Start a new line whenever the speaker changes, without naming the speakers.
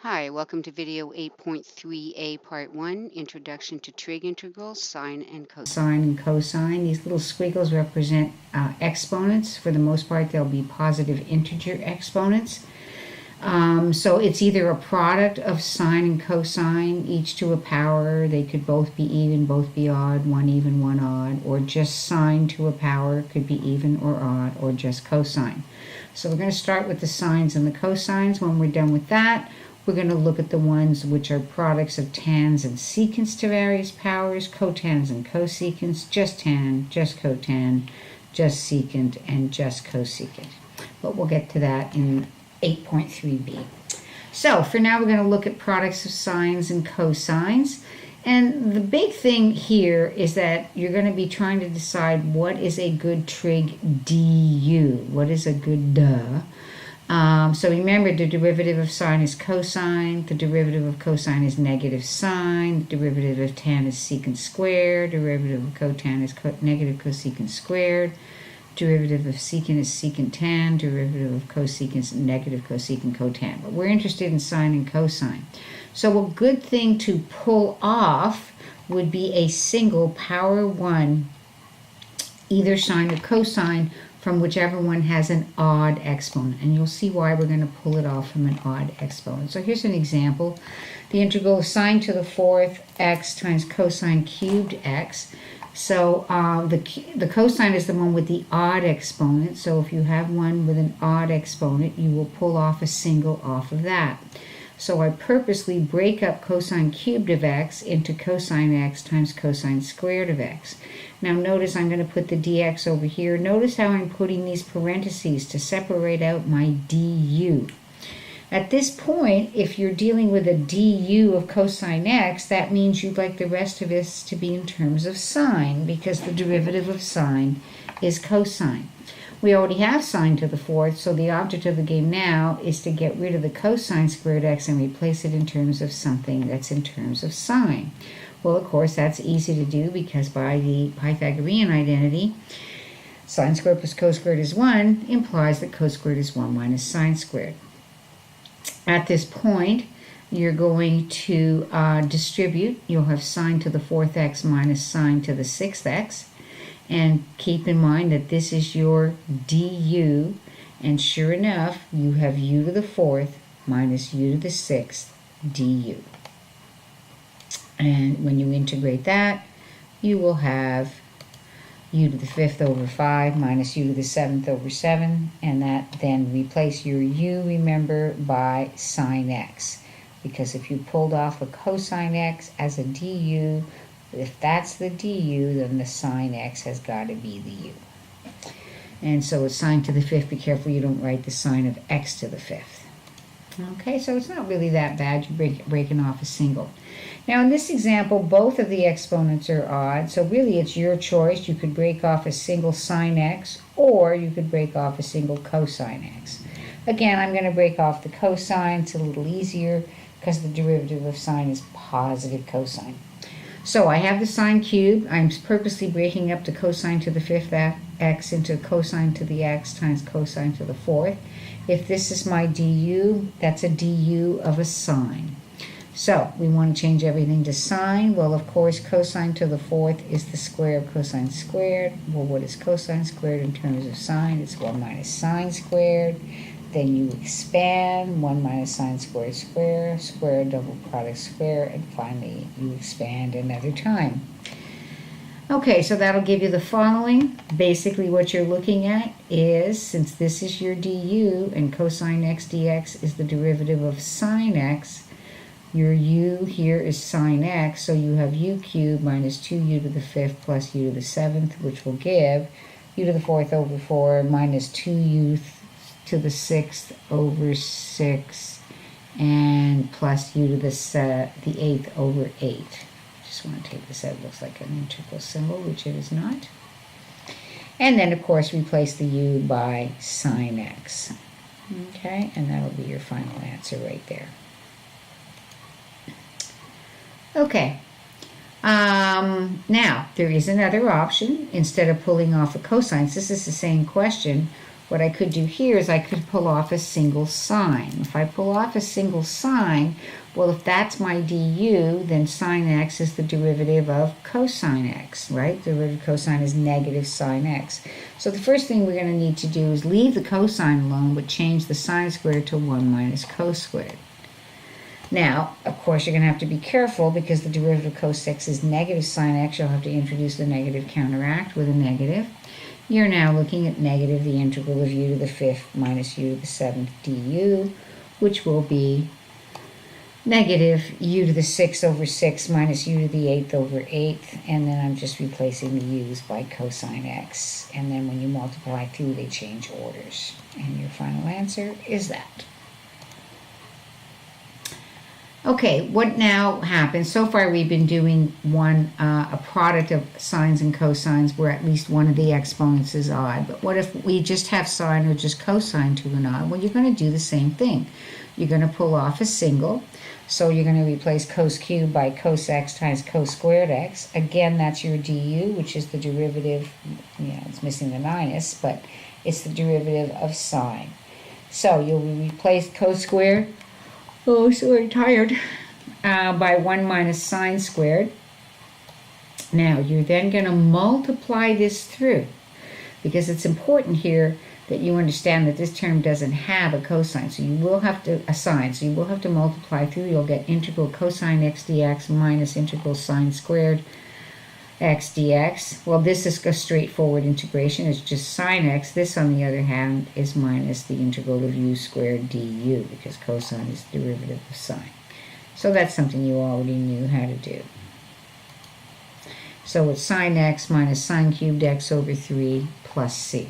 Hi, welcome to video 8.3a part 1, Introduction to Trig Integrals, Sine and Cosine.
Sine and cosine. These little squiggles represent exponents. For the most part, they'll be positive integer exponents. So it's either a product of sine and cosine, each to a power. They could both be even, both be odd, one even, one odd, or just sine to a power, could be even or odd, or just cosine. So we're going to start with the sines and the cosines. When we're done with that, we're going to look at the ones which are products of tans and secants to various powers, cotans and cosecants, just tan, just cotan, just secant, and just cosecant. But we'll get to that in 8.3b. So for now, we're going to look at products of sines and cosines. And the big thing here is that you're going to be trying to decide what is a good trig du. What is a good duh? So remember, the derivative of sine is cosine, the derivative of cosine is negative sine, the derivative of tan is secant squared, derivative of cotan is negative cosecant squared, derivative of secant is secant tan, derivative of cosecant is negative cosecant cotan. But we're interested in sine and cosine. So a good thing to pull off would be a single power 1, either sine or cosine, from whichever one has an odd exponent. And you'll see why we're going to pull it off from an odd exponent. So here's an example. The integral of sine to the fourth x times cosine cubed x. So the cosine is the one with the odd exponent. So if you have one with an odd exponent, you will pull off a single off of that. So I purposely break up cosine cubed of x into cosine x times cosine squared of x. Now notice I'm going to put the dx over here. Notice how I'm putting these parentheses to separate out my du. At this point, if you're dealing with a du of cosine x, that means you'd like the rest of this to be in terms of sine, because the derivative of sine is cosine. We already have sine to the fourth, so the object of the game now is to get rid of the cosine squared x and replace it in terms of something that's in terms of sine. Well, of course, that's easy to do because by the Pythagorean identity, sine squared plus cos squared is 1 implies that cos squared is 1 minus sine squared. At this point, you're going to distribute. You'll have sine to the fourth x minus sine to the sixth x. And keep in mind that this is your du, and sure enough, you have u to the fourth minus u to the sixth du. And when you integrate that, you will have u to the fifth over 5 minus u to the seventh over 7, and that then replace your u, remember, by sine x. Because if you pulled off a cosine x as a du, if that's the du, then the sine x has got to be the u. And so it's sine to the fifth. Be careful you don't write the sine of x to the fifth. Okay, so it's not really that bad. You're breaking off a single. Now in this example, both of the exponents are odd, so really it's your choice. You could break off a single sine x, or you could break off a single cosine x. Again, I'm going to break off the cosine. It's a little easier because the derivative of sine is positive cosine. So I have the sine cubed. I'm purposely breaking up the cosine to the fifth x into cosine to the x times cosine to the fourth. If this is my du, that's a du of a sine. So we want to change everything to sine. Well, of course, cosine to the fourth is the square of cosine squared. Well, what is cosine squared in terms of sine? It's 1 minus sine squared. Then you expand, 1 minus sine squared square, square, double product square, and finally you expand another time. Okay, so that'll give you the following. Basically what you're looking at is, since this is your du and cosine x dx is the derivative of sine x, your u here is sine x, so you have u cubed minus 2u to the fifth plus u to the seventh, which will give u to the fourth over 4 minus 2u to the sixth over 6 and plus u to the eighth over 8. Just want to take this out. It looks like an integral symbol, which it is not. And then, of course, replace the u by sine x. Okay, and that'll be your final answer right there. Okay. Now, there is another option. Instead of pulling off a cosine, this is the same question. what I could do here is I could pull off a single sine. If I pull off a single sine, well, if that's my du, then sine x is the derivative of cosine x, right? The derivative of cosine is negative sine x. So the first thing we're going to need to do is leave the cosine alone, but change the sine squared to 1 minus cos squared. Now, of course, you're going to have to be careful because the derivative of cos x is negative sine x. You'll have to introduce the negative counteract with a negative. You're now looking at negative the integral of u to the 5th minus u to the 7th du, which will be negative u to the 6th over 6 minus u to the 8th over 8th, and then I'm just replacing the u's by cosine x. And then when you multiply through, they change orders. And your final answer is that. Okay, what now happens? So far we've been doing a product of sines and cosines where at least one of the exponents is odd. But what if we just have sine or just cosine to an odd? Well, you're going to do the same thing. You're going to pull off a single. So you're going to replace cos cubed by cos x times cos squared x. Again, that's your du, which is the derivative, it's missing the minus, but it's the derivative of sine. So you'll replace cos squared, oh, so tired, by 1 minus sine squared. Now, you're then going to multiply this through, because it's important here that you understand that this term doesn't have a cosine, so you will have to, a sine, so you will have to multiply through. You'll get integral cosine x dx minus integral sine squared x dx. Well, this is a straightforward integration. It's just sine x. This, on the other hand, is minus the integral of u squared du, because cosine is the derivative of sine. So that's something you already knew how to do. So it's sine x minus sine cubed x over 3 plus c.